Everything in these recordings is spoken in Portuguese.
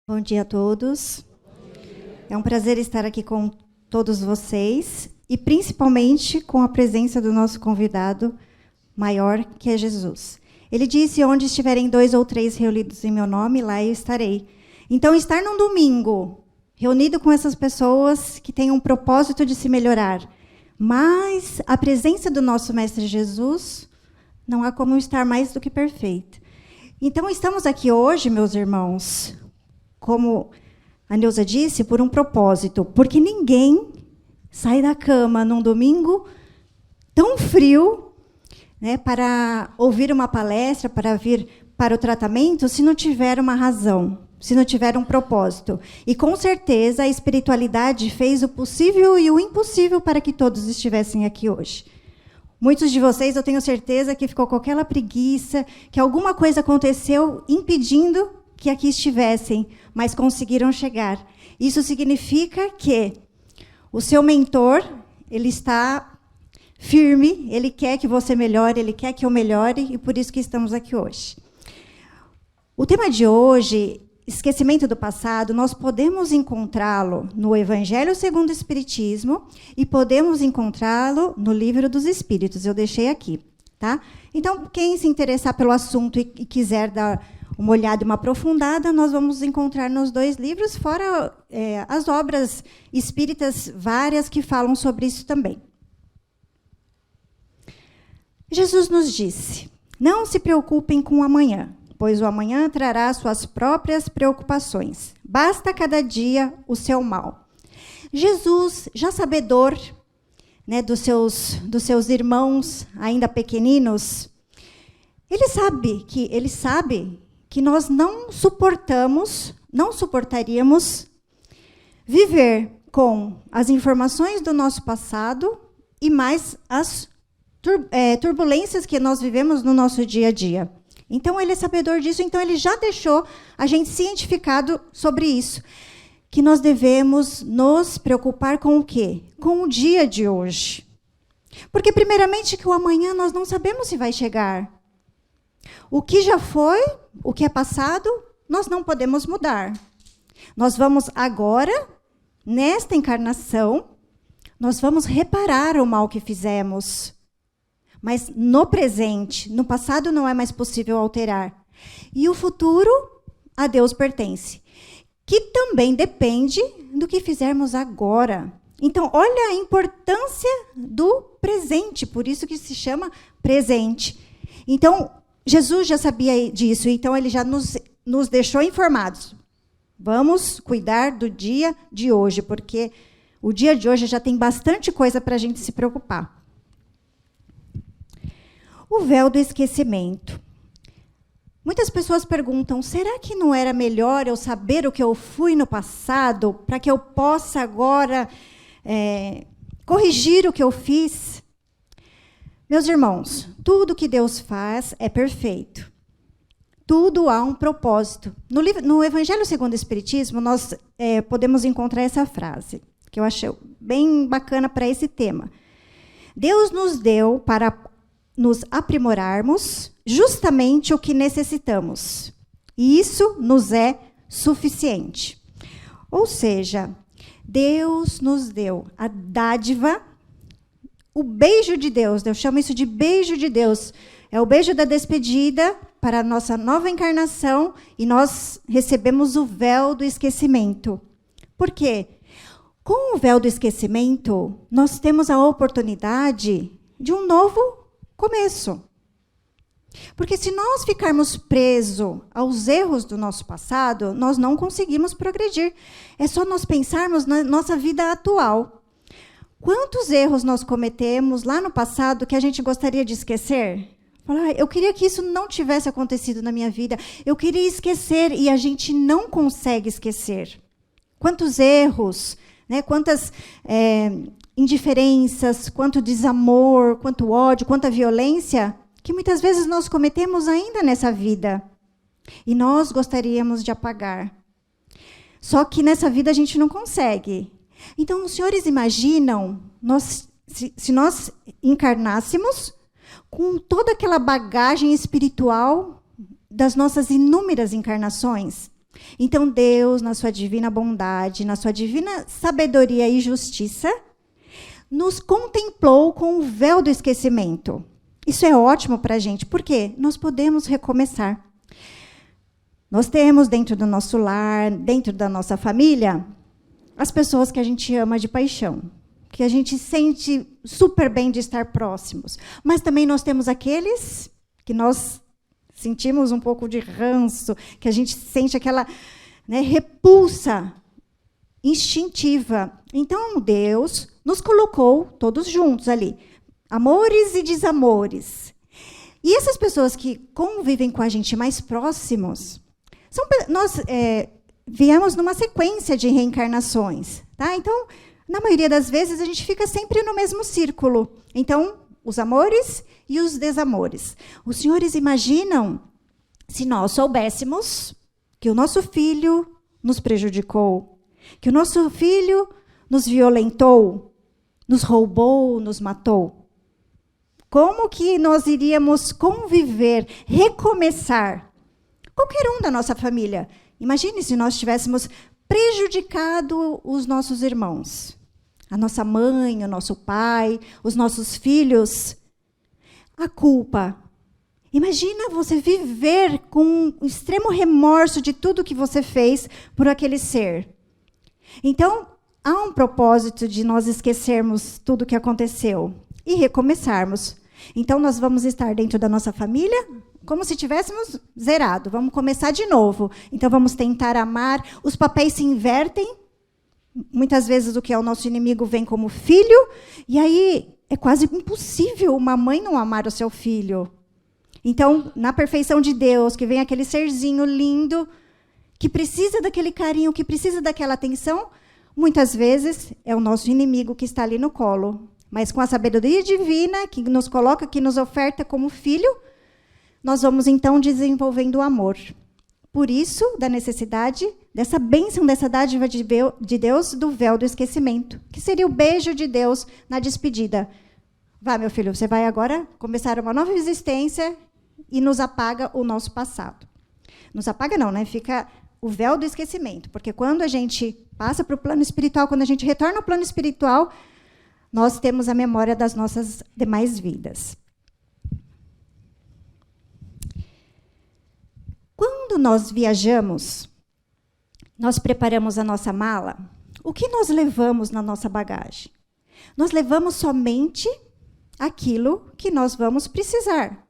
Bom dia a todos. É um prazer estar aqui com todos vocês e principalmente com a presença do nosso convidado maior, que é Jesus. Ele disse: onde estiverem 2 ou 3 reunidos em meu nome, lá eu estarei. Então, estar num domingo, reunido com essas pessoas que têm um propósito de se melhorar, mas a presença do nosso Mestre Jesus, não há como estar mais do que perfeito. Então, estamos aqui hoje, meus irmãos, como a Neuza disse, por um propósito, porque ninguém sai da cama num domingo tão frio, né, para ouvir uma palestra, para vir para o tratamento, se não tiver uma razão, se não tiver um propósito. E, com certeza, a espiritualidade fez o possível e o impossível para que todos estivessem aqui hoje. Muitos de vocês, eu tenho certeza, que ficou com aquela preguiça, que alguma coisa aconteceu impedindo que aqui estivessem, mas conseguiram chegar. Isso significa que o seu mentor, ele está firme, ele quer que você melhore, ele quer que eu melhore, e por isso que estamos aqui hoje. O tema de hoje, esquecimento do passado, nós podemos encontrá-lo no Evangelho segundo o Espiritismo e podemos encontrá-lo no Livro dos Espíritos. Eu deixei aqui, tá? Então, quem se interessar pelo assunto e quiser dar uma olhada e uma aprofundada, nós vamos encontrar nos 2 livros, fora as obras espíritas várias que falam sobre isso também. Jesus nos disse: não se preocupem com o amanhã, pois o amanhã trará suas próprias preocupações. Basta cada dia o seu mal. Jesus, já sabedor, né, dos seus irmãos ainda pequeninos, ele sabe que nós não suportaríamos viver com as informações do nosso passado e mais as turbulências que nós vivemos no nosso dia a dia. Então, ele é sabedor disso, então ele já deixou a gente cientificado sobre isso, que nós devemos nos preocupar com o quê? Com o dia de hoje. Porque, primeiramente, que o amanhã nós não sabemos se vai chegar. O que já foi, o que é passado, nós não podemos mudar. Nós vamos agora, nesta encarnação, nós vamos reparar o mal que fizemos. Mas no presente, no passado não é mais possível alterar. E o futuro, a Deus pertence. Que também depende do que fizermos agora. Então, olha a importância do presente, por isso que se chama presente. Então, Jesus já sabia disso, então ele já nos deixou informados. Vamos cuidar do dia de hoje, porque o dia de hoje já tem bastante coisa para a gente se preocupar. O véu do esquecimento. Muitas pessoas perguntam: será que não era melhor eu saber o que eu fui no passado, para que eu possa agora corrigir o que eu fiz? Meus irmãos, tudo que Deus faz é perfeito. Tudo há um propósito. No Evangelho segundo o Espiritismo, nós podemos encontrar essa frase, que eu achei bem bacana para esse tema. Deus nos deu para nos aprimorarmos justamente o que necessitamos. E isso nos é suficiente. Ou seja, Deus nos deu a dádiva, o beijo de Deus, eu chamo isso de beijo de Deus. É o beijo da despedida para a nossa nova encarnação e nós recebemos o véu do esquecimento. Por quê? Com o véu do esquecimento, nós temos a oportunidade de um novo começo. Porque se nós ficarmos presos aos erros do nosso passado, nós não conseguimos progredir. É só nós pensarmos na nossa vida atual. Quantos erros nós cometemos lá no passado que a gente gostaria de esquecer? Falar: eu queria que isso não tivesse acontecido na minha vida. Eu queria esquecer, e a gente não consegue esquecer. Quantos erros, né? Quantas indiferenças, quanto desamor, quanto ódio, quanta violência, que muitas vezes nós cometemos ainda nessa vida. E nós gostaríamos de apagar. Só que nessa vida a gente não consegue. Então, os senhores imaginam, se nós encarnássemos com toda aquela bagagem espiritual das nossas inúmeras encarnações? Então, Deus, na sua divina bondade, na sua divina sabedoria e justiça, nos contemplou com o véu do esquecimento. Isso é ótimo para a gente, porque nós podemos recomeçar. Nós temos dentro do nosso lar, dentro da nossa família, as pessoas que a gente ama de paixão, que a gente sente super bem de estar próximos. Mas também nós temos aqueles que nós sentimos um pouco de ranço, que a gente sente aquela, né, repulsa instintiva. Então, Deus nos colocou todos juntos ali, amores e desamores. E essas pessoas que convivem com a gente mais próximos, nós viemos numa sequência de reencarnações. Tá? Então, na maioria das vezes, a gente fica sempre no mesmo círculo. Então, os amores e os desamores. Os senhores imaginam se nós soubéssemos que o nosso filho nos prejudicou, que o nosso filho nos violentou, nos roubou, nos matou? Como que nós iríamos conviver, recomeçar? Qualquer um da nossa família. Imagine se nós tivéssemos prejudicado os nossos irmãos, a nossa mãe, o nosso pai, os nossos filhos. A culpa. Imagina você viver com um extremo remorso de tudo que você fez por aquele ser. Então, há um propósito de nós esquecermos tudo o que aconteceu e recomeçarmos. Então, nós vamos estar dentro da nossa família como se tivéssemos zerado. Vamos começar de novo. Então, vamos tentar amar. Os papéis se invertem. Muitas vezes, o que é o nosso inimigo vem como filho. E aí, é quase impossível uma mãe não amar o seu filho. Então, na perfeição de Deus, que vem aquele serzinho lindo, que precisa daquele carinho, que precisa daquela atenção, muitas vezes é o nosso inimigo que está ali no colo. Mas com a sabedoria divina, que nos coloca, que nos oferta como filho, nós vamos, então, desenvolvendo o amor. Por isso, da necessidade dessa bênção, dessa dádiva de Deus, do véu do esquecimento, que seria o beijo de Deus na despedida. Vá, meu filho, você vai agora começar uma nova existência e nos apaga o nosso passado. Nos apaga não, né? Fica o véu do esquecimento, porque quando a gente passa para o plano espiritual, quando a gente retorna ao plano espiritual, nós temos a memória das nossas demais vidas. Quando nós viajamos, nós preparamos a nossa mala, o que nós levamos na nossa bagagem? Nós levamos somente aquilo que nós vamos precisar.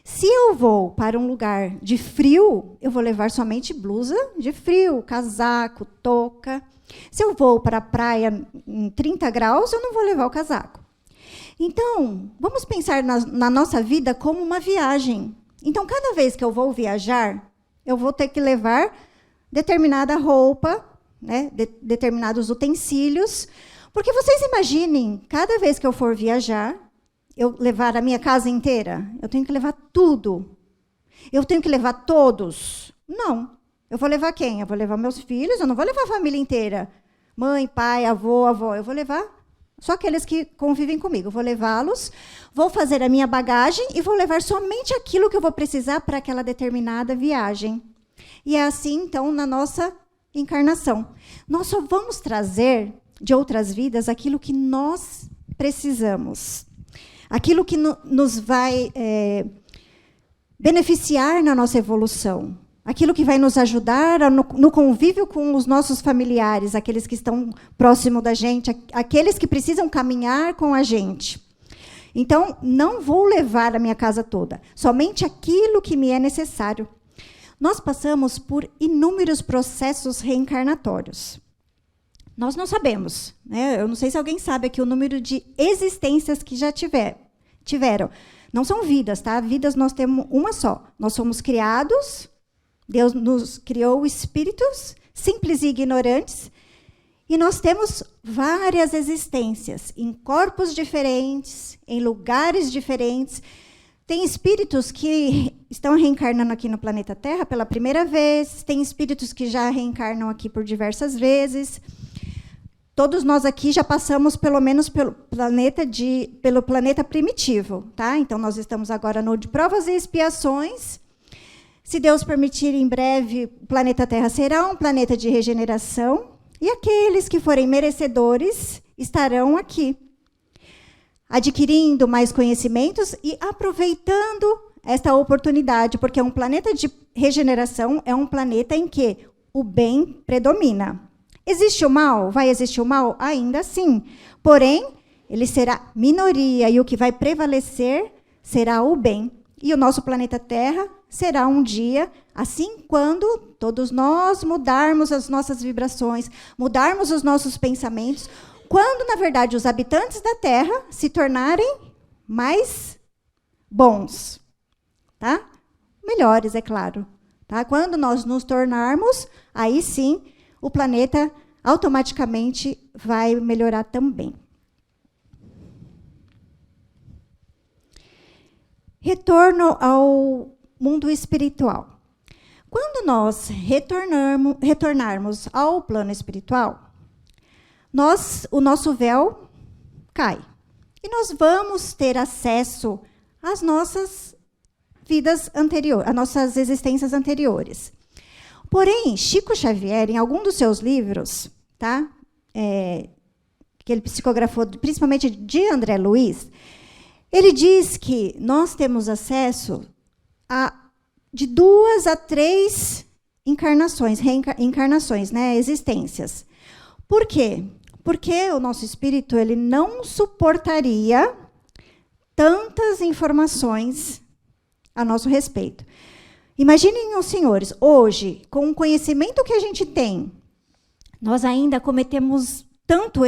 Se eu vou para um lugar de frio, eu vou levar somente blusa de frio, casaco, touca. Se eu vou para a praia em 30 graus, eu não vou levar o casaco. Então, vamos pensar na nossa vida como uma viagem. Então, cada vez que eu vou viajar, eu vou ter que levar determinada roupa, né, determinados utensílios, porque vocês imaginem, cada vez que eu for viajar, eu levar a minha casa inteira, eu tenho que levar tudo. Eu tenho que levar todos? Não. Eu vou levar quem? Eu vou levar meus filhos, eu não vou levar a família inteira. Mãe, pai, avô, avó. Eu vou levar só aqueles que convivem comigo. Eu vou levá-los, vou fazer a minha bagagem e vou levar somente aquilo que eu vou precisar para aquela determinada viagem. E é assim, então, na nossa encarnação. Nós só vamos trazer de outras vidas aquilo que nós precisamos. Aquilo que nos vai beneficiar na nossa evolução. Aquilo que vai nos ajudar no convívio com os nossos familiares, aqueles que estão próximo da gente, aqueles que precisam caminhar com a gente. Então, não vou levar a minha casa toda, somente aquilo que me é necessário. Nós passamos por inúmeros processos reencarnatórios. Nós não sabemos, né? Eu não sei se alguém sabe aqui o número de existências que já tiveram. Não são vidas, tá? Vidas nós temos uma só. Nós somos criados, Deus nos criou espíritos simples e ignorantes, e nós temos várias existências, em corpos diferentes, em lugares diferentes. Tem espíritos que estão reencarnando aqui no planeta Terra pela primeira vez, tem espíritos que já reencarnam aqui por diversas vezes. Todos nós aqui já passamos, pelo menos, pelo planeta primitivo. Tá? Então, nós estamos agora no de provas e expiações, Se Deus permitir, em breve, o planeta Terra será um planeta de regeneração, e aqueles que forem merecedores estarão aqui, adquirindo mais conhecimentos e aproveitando esta oportunidade, porque um planeta de regeneração é um planeta em que o bem predomina. Existe o mal? Vai existir o mal? Ainda assim. Porém, ele será minoria, e o que vai prevalecer será o bem. E o nosso planeta Terra será um dia, assim, quando todos nós mudarmos as nossas vibrações, mudarmos os nossos pensamentos, quando, na verdade, os habitantes da Terra se tornarem mais bons, tá? Melhores, é claro. Tá? Quando nós nos tornarmos, aí sim, o planeta automaticamente vai melhorar também. Retorno ao mundo espiritual. Quando nós retornarmos ao plano espiritual, o nosso véu cai. E nós vamos ter acesso às nossas vidas anteriores, às nossas existências anteriores. Porém, Chico Xavier, em algum dos seus livros, tá, que ele psicografou, principalmente de André Luiz, ele diz que nós temos acesso de 2 a 3 encarnações, reencarnações, né, existências. Por quê? Porque o nosso espírito ele não suportaria tantas informações a nosso respeito. Imaginem os senhores, hoje, com o conhecimento que a gente tem, nós ainda cometemos tantos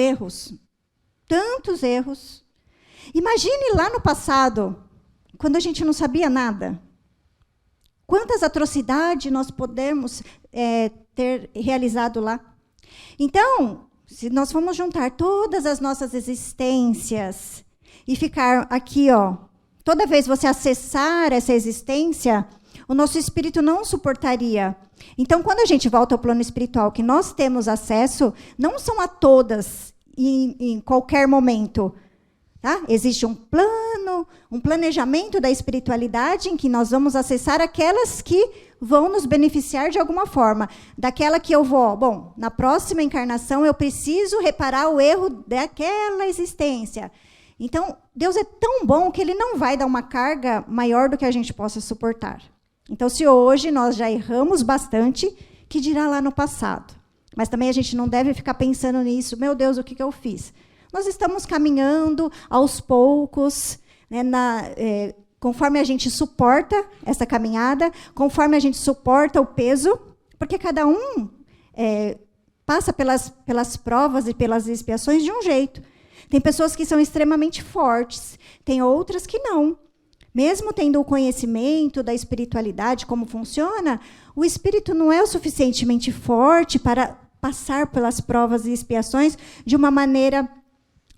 erros. Imagine lá no passado, quando a gente não sabia nada. Quantas atrocidades nós podemos ter realizado lá. Então, se nós formos juntar todas as nossas existências e ficar aqui, ó, toda vez você acessar essa existência, o nosso espírito não suportaria. Então, quando a gente volta ao plano espiritual, que nós temos acesso, não são a todas em qualquer momento. Tá? Existe um plano, um planejamento da espiritualidade em que nós vamos acessar aquelas que vão nos beneficiar de alguma forma. Daquela que eu vou, bom, na próxima encarnação eu preciso reparar o erro daquela existência. Então, Deus é tão bom que ele não vai dar uma carga maior do que a gente possa suportar. Então, se hoje nós já erramos bastante, que dirá lá no passado? Mas também a gente não deve ficar pensando nisso, meu Deus, o que eu fiz? Nós estamos caminhando aos poucos, né, conforme a gente suporta essa caminhada, conforme a gente suporta o peso, porque cada um passa pelas provas e pelas expiações de um jeito. Tem pessoas que são extremamente fortes, tem outras que não. Mesmo tendo o conhecimento da espiritualidade, como funciona, o espírito não é o suficientemente forte para passar pelas provas e expiações de uma maneira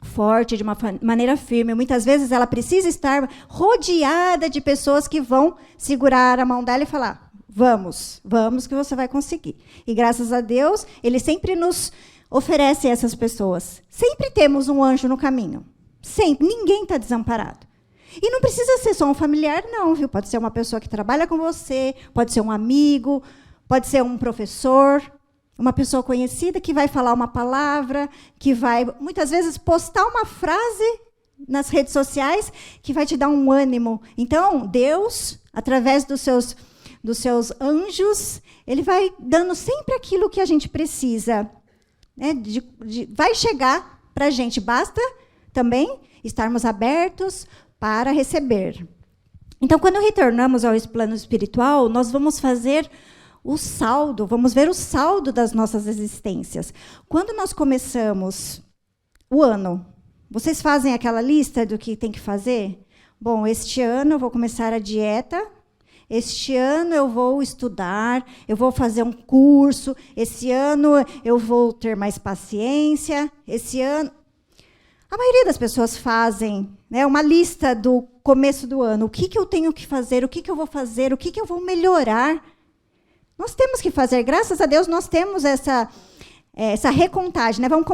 forte, de uma maneira firme. Muitas vezes ela precisa estar rodeada de pessoas que vão segurar a mão dela e falar, vamos que você vai conseguir. E graças a Deus, ele sempre nos oferece essas pessoas. Sempre temos um anjo no caminho. Sempre. Ninguém está desamparado. E não precisa ser só um familiar, não, viu? Pode ser uma pessoa que trabalha com você, pode ser um amigo, pode ser um professor, uma pessoa conhecida que vai falar uma palavra, que vai, muitas vezes, postar uma frase nas redes sociais que vai te dar um ânimo. Então, Deus, através dos seus anjos, ele vai dando sempre aquilo que a gente precisa. Né? Vai chegar para a gente. Basta também estarmos abertos para receber. Então, quando retornamos ao plano espiritual, nós vamos fazer o saldo, vamos ver o saldo das nossas existências. Quando nós começamos o ano, vocês fazem aquela lista do que tem que fazer? Bom, este ano eu vou começar a dieta, este ano eu vou estudar, eu vou fazer um curso, esse ano eu vou ter mais paciência, esse ano... A maioria das pessoas fazem, né, uma lista do começo do ano. O que eu tenho que fazer, o que eu vou fazer, o que eu vou melhorar. Nós temos que fazer, graças a Deus, nós temos essa recontagem. Né? Vamos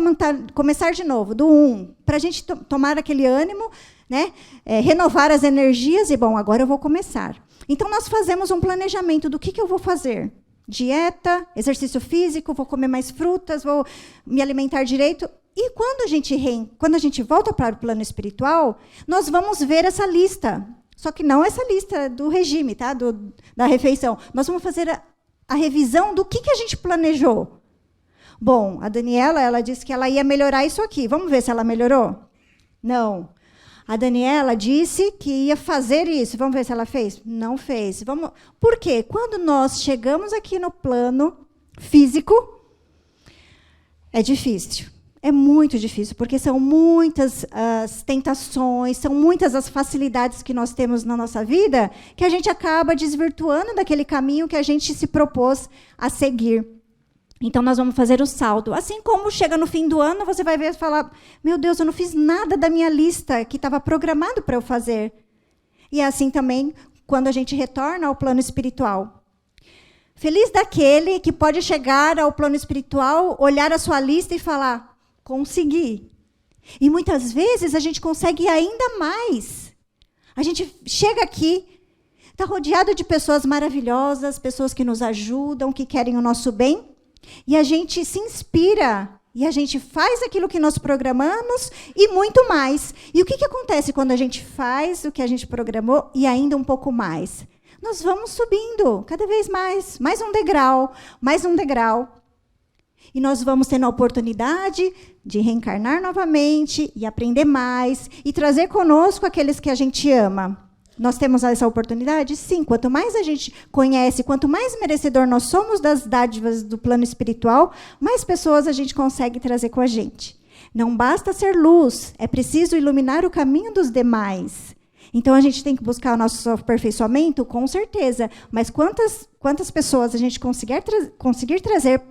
começar de novo, do 1, para a gente tomar aquele ânimo, né? Renovar as energias e, bom, agora eu vou começar. Então, nós fazemos um planejamento do que eu vou fazer. Dieta, exercício físico, vou comer mais frutas, vou me alimentar direito. E quando a gente volta para o plano espiritual, nós vamos ver essa lista. Só que não essa lista do regime, tá? Da refeição. Nós vamos fazer a revisão do que a gente planejou. Bom, a Daniela, ela disse que ela ia melhorar isso aqui. Vamos ver se ela melhorou? Não. A Daniela disse que ia fazer isso. Vamos ver se ela fez? Não fez. Por quê? Quando nós chegamos aqui no plano físico, é difícil. É muito difícil, porque são muitas as tentações, são muitas as facilidades que nós temos na nossa vida, que a gente acaba desvirtuando daquele caminho que a gente se propôs a seguir. Então, nós vamos fazer o saldo. Assim como chega no fim do ano, você vai ver e falar, meu Deus, eu não fiz nada da minha lista que estava programado para eu fazer. E é assim também quando a gente retorna ao plano espiritual. Feliz daquele que pode chegar ao plano espiritual, olhar a sua lista e falar, consegui. E muitas vezes a gente consegue ainda mais. A gente chega aqui, está rodeado de pessoas maravilhosas, pessoas que nos ajudam, que querem o nosso bem, e a gente se inspira, e a gente faz aquilo que nós programamos e muito mais. E o que acontece quando a gente faz o que a gente programou e ainda um pouco mais? Nós vamos subindo cada vez mais, mais um degrau, mais um degrau. E nós vamos tendo a oportunidade de reencarnar novamente e aprender mais e trazer conosco aqueles que a gente ama. Nós temos essa oportunidade? Sim. Quanto mais a gente conhece, quanto mais merecedor nós somos das dádivas do plano espiritual, mais pessoas a gente consegue trazer com a gente. Não basta ser luz, é preciso iluminar o caminho dos demais. Então, a gente tem que buscar o nosso aperfeiçoamento, com certeza. Mas quantas pessoas a gente conseguir trazer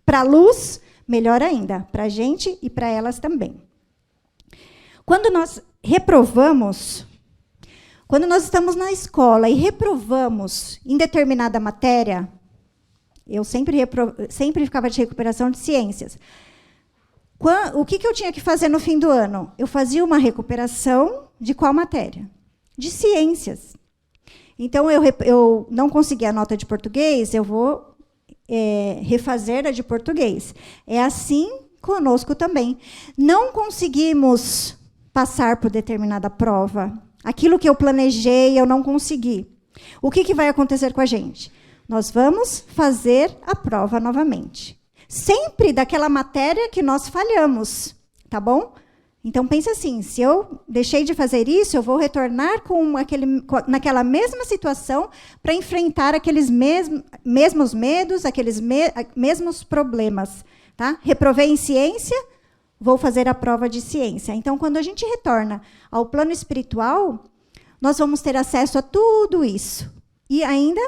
para a luz, melhor ainda, para a gente e para elas também. Quando nós reprovamos... Quando nós estamos na escola e reprovamos em determinada matéria, eu sempre ficava de recuperação de ciências. O que eu tinha que fazer no fim do ano? Eu fazia uma recuperação de qual matéria? De ciências. Então, eu não consegui a nota de português, eu vou refazer a de português. É assim conosco também. Não conseguimos passar por determinada prova. Aquilo que eu planejei, eu não consegui. O que vai acontecer com a gente? Nós vamos fazer a prova novamente. Sempre daquela matéria que nós falhamos, tá bom? Então, pensa assim, se eu deixei de fazer isso, eu vou retornar naquela mesma situação para enfrentar aqueles mesmos medos, aqueles mesmos problemas. Tá? Reprovei em ciência, vou fazer a prova de ciência. Então, quando a gente retorna ao plano espiritual, nós vamos ter acesso a tudo isso. E ainda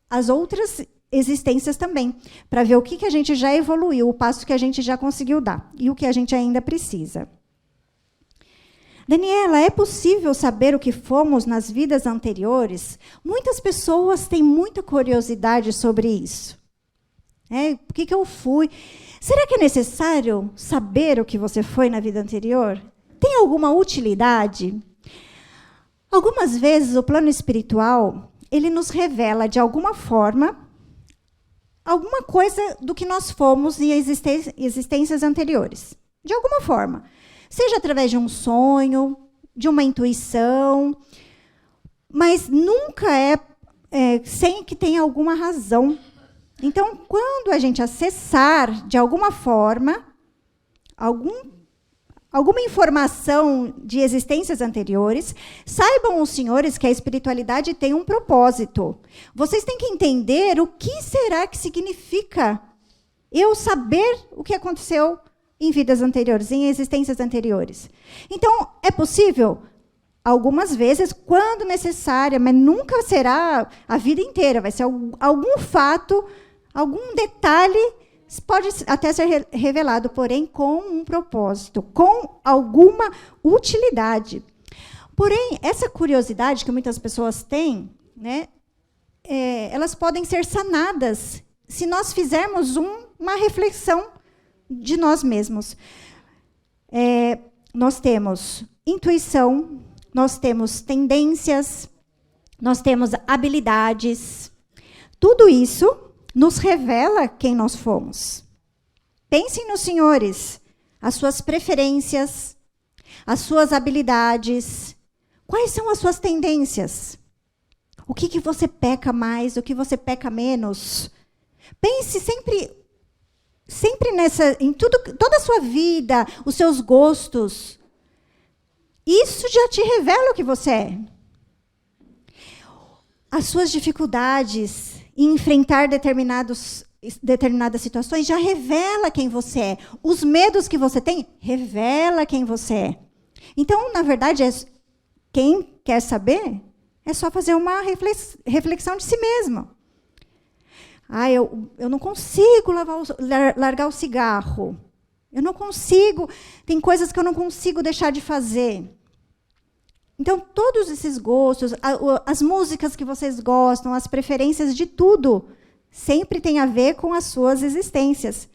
as outras existências também, para ver o que a gente já evoluiu, o passo que a gente já conseguiu dar e o que a gente ainda precisa. Daniela, é possível saber o que fomos nas vidas anteriores? Muitas pessoas têm muita curiosidade sobre isso. O que eu fui? Será que é necessário saber o que você foi na vida anterior? Tem alguma utilidade? Algumas vezes o plano espiritual, ele nos revela de alguma forma alguma coisa do que nós fomos em existências anteriores. De alguma forma. Seja através de um sonho, de uma intuição, mas nunca é sem que tenha alguma razão. Então, quando a gente acessar, de alguma forma, alguma informação de existências anteriores, saibam os senhores que a espiritualidade tem um propósito. Vocês têm que entender o que será que significa eu saber o que aconteceu em vidas anteriores, em existências anteriores. Então, é possível? Algumas vezes, quando necessária, mas nunca será a vida inteira. Vai ser algum fato, algum detalhe, pode até ser revelado, porém, com um propósito, com alguma utilidade. Porém, essa curiosidade que muitas pessoas têm, né, elas podem ser sanadas se nós fizermos uma reflexão de nós mesmos. Nós temos intuição, nós temos tendências, nós temos habilidades. Tudo isso nos revela quem nós fomos. Pensem nos senhores, as suas preferências, as suas habilidades. Quais são as suas tendências? O que você peca mais, o que você peca menos? Pense sempre em toda a sua vida, os seus gostos. Isso já te revela o que você é. As suas dificuldades em enfrentar determinadas situações já revela quem você é. Os medos que você tem revela quem você é. Então, na verdade, quem quer saber é só fazer uma reflexão de si mesmo. Eu não consigo largar o cigarro. Eu não consigo. Tem coisas que eu não consigo deixar de fazer. Então, todos esses gostos, as músicas que vocês gostam, as preferências de tudo, sempre tem a ver com as suas existências.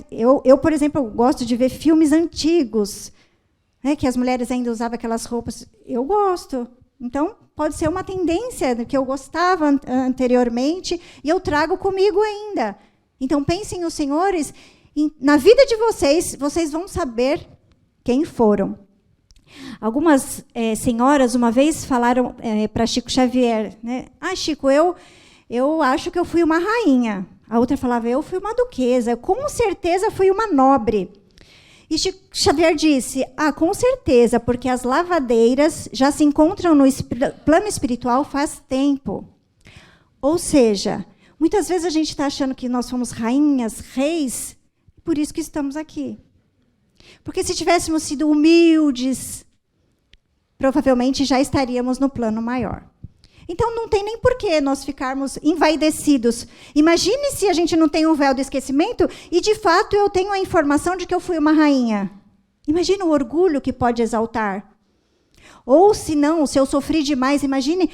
Eu, por exemplo, gosto de ver filmes antigos, que as mulheres ainda usavam aquelas roupas. Eu gosto. Então, pode ser uma tendência que eu gostava anteriormente e eu trago comigo ainda. Então, pensem os senhores, na vida de vocês, vocês vão saber quem foram. Algumas senhoras, uma vez, falaram para Chico Xavier, né? Chico, eu acho que eu fui uma rainha. A outra falava, eu fui uma duquesa. Eu, com certeza, fui uma nobre. E Chico Xavier disse, com certeza, porque as lavadeiras já se encontram no plano espiritual faz tempo. Ou seja, muitas vezes a gente está achando que nós somos rainhas, reis, por isso que estamos aqui. Porque se tivéssemos sido humildes, provavelmente já estaríamos no plano maior. Então, não tem nem porquê nós ficarmos envaidecidos. Imagine se a gente não tem um véu do esquecimento e, de fato, eu tenho a informação de que eu fui uma rainha. Imagine o orgulho que pode exaltar. Ou, se não, se eu sofri demais, imagine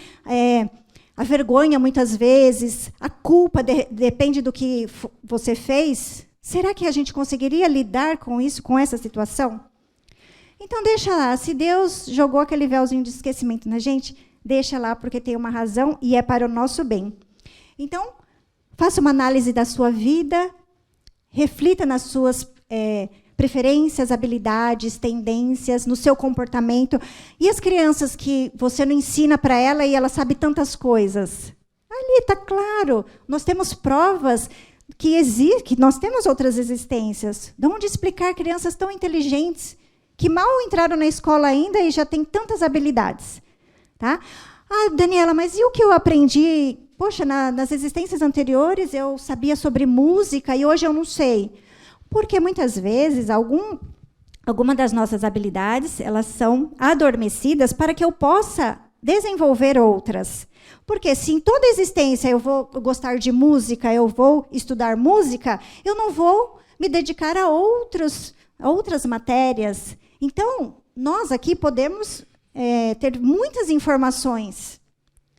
a vergonha, muitas vezes, a culpa, depende do que você fez. Será que a gente conseguiria lidar com isso, com essa situação? Então, deixa lá. Se Deus jogou aquele véuzinho de esquecimento na gente, deixa lá, porque tem uma razão e é para o nosso bem. Então, faça uma análise da sua vida, reflita nas suas preferências, habilidades, tendências, no seu comportamento. E as crianças que você não ensina para ela e ela sabe tantas coisas? Ali está claro. Nós temos provas que nós temos outras existências. De onde explicar crianças tão inteligentes que mal entraram na escola ainda e já têm tantas habilidades? Tá? Daniela, mas e o que eu aprendi? Poxa, nas existências anteriores eu sabia sobre música e hoje eu não sei. Porque muitas vezes alguma das nossas habilidades elas são adormecidas para que eu possa desenvolver outras. Porque se em toda existência eu vou gostar de música, eu vou estudar música, eu não vou me dedicar a outras matérias. Então, nós aqui podemos ter muitas informações,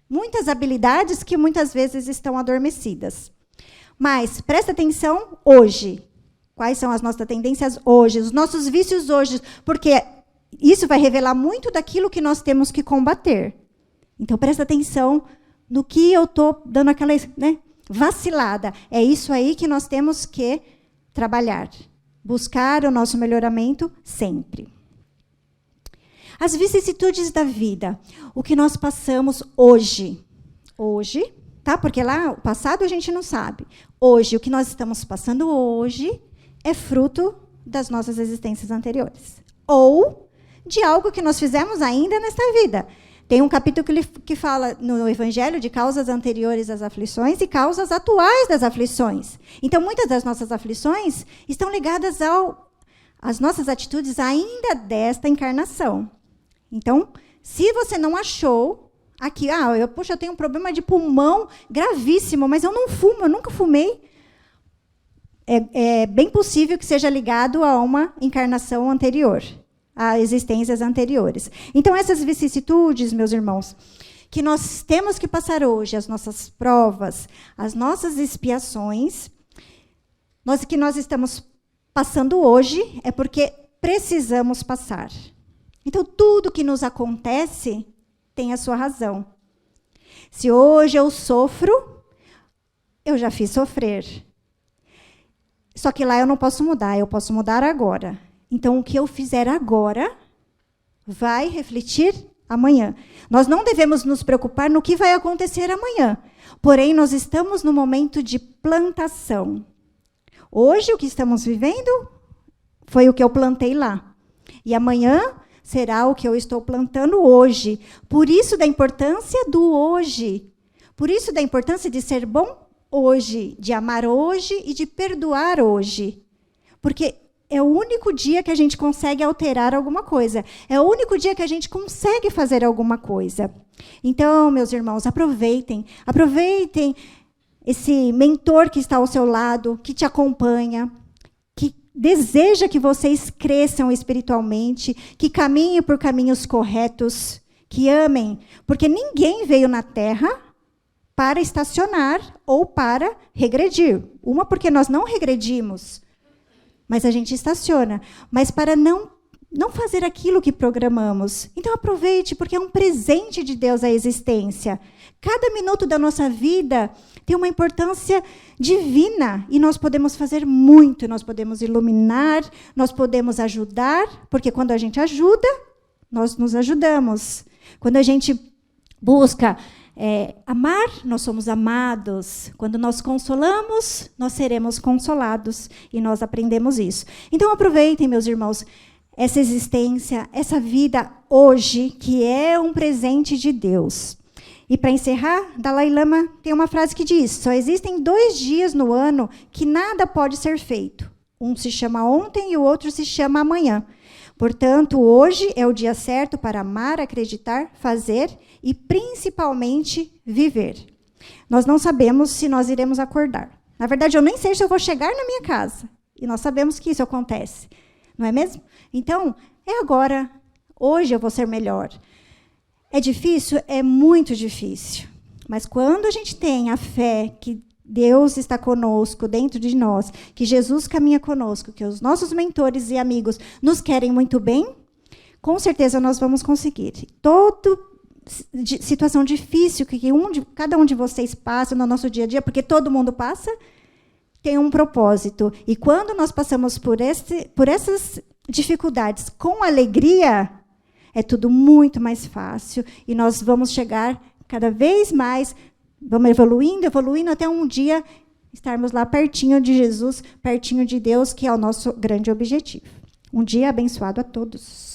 muitas habilidades que muitas vezes estão adormecidas. Mas presta atenção hoje. Quais são as nossas tendências hoje, os nossos vícios hoje, porque isso vai revelar muito daquilo que nós temos que combater. Então, presta atenção no que eu estou dando aquela vacilada. É isso aí que nós temos que trabalhar. Buscar o nosso melhoramento sempre. As vicissitudes da vida, o que nós passamos hoje, tá? Porque lá, o passado a gente não sabe. Hoje, o que nós estamos passando hoje é fruto das nossas existências anteriores. Ou de algo que nós fizemos ainda nesta vida. Tem um capítulo que fala no Evangelho de causas anteriores às aflições e causas atuais das aflições. Então, muitas das nossas aflições estão ligadas às nossas atitudes ainda desta encarnação. Então, se você não achou aqui, eu tenho um problema de pulmão gravíssimo, mas eu não fumo, eu nunca fumei. É bem possível que seja ligado a uma encarnação anterior, a existências anteriores. Então, essas vicissitudes, meus irmãos, que nós temos que passar hoje, as nossas provas, as nossas expiações, que nós estamos passando hoje, é porque precisamos passar. Então, tudo que nos acontece tem a sua razão. Se hoje eu sofro, eu já fiz sofrer. Só que lá eu não posso mudar, eu posso mudar agora. Então, o que eu fizer agora vai refletir amanhã. Nós não devemos nos preocupar no que vai acontecer amanhã. Porém, nós estamos no momento de plantação. Hoje, o que estamos vivendo foi o que eu plantei lá. E amanhã será o que eu estou plantando hoje. Por isso da importância do hoje. Por isso da importância de ser bom hoje, de amar hoje e de perdoar hoje. Porque é o único dia que a gente consegue alterar alguma coisa. É o único dia que a gente consegue fazer alguma coisa. Então, meus irmãos, aproveitem. Aproveitem esse mentor que está ao seu lado, que te acompanha, que deseja que vocês cresçam espiritualmente, que caminhem por caminhos corretos, que amem. Porque ninguém veio na Terra para estacionar ou para regredir. Uma, porque nós não regredimos, mas a gente estaciona. Mas para não fazer aquilo que programamos. Então aproveite, porque é um presente de Deus a existência. Cada minuto da nossa vida tem uma importância divina. E nós podemos fazer muito. Nós podemos iluminar, nós podemos ajudar, porque quando a gente ajuda, nós nos ajudamos. Quando a gente busca amar, nós somos amados. Quando nós consolamos, nós seremos consolados. E nós aprendemos isso. Então aproveitem, meus irmãos, essa existência, essa vida hoje, que é um presente de Deus. E para encerrar, Dalai Lama tem uma frase que diz: só existem 2 dias no ano que nada pode ser feito. Um se chama ontem e o outro se chama amanhã. Portanto, hoje é o dia certo para amar, acreditar, fazer e, principalmente, viver. Nós não sabemos se nós iremos acordar. Na verdade, eu nem sei se eu vou chegar na minha casa. E nós sabemos que isso acontece. Não é mesmo? Então, é agora. Hoje eu vou ser melhor. É difícil? É muito difícil. Mas quando a gente tem a fé que Deus está conosco, dentro de nós, que Jesus caminha conosco, que os nossos mentores e amigos nos querem muito bem, com certeza nós vamos conseguir. Toda situação difícil que cada um de vocês passa no nosso dia a dia, porque todo mundo passa, tem um propósito. E quando nós passamos por essas dificuldades com alegria, é tudo muito mais fácil e nós vamos chegar cada vez mais, vamos evoluindo até um dia estarmos lá pertinho de Jesus, pertinho de Deus, que é o nosso grande objetivo. Um dia abençoado a todos.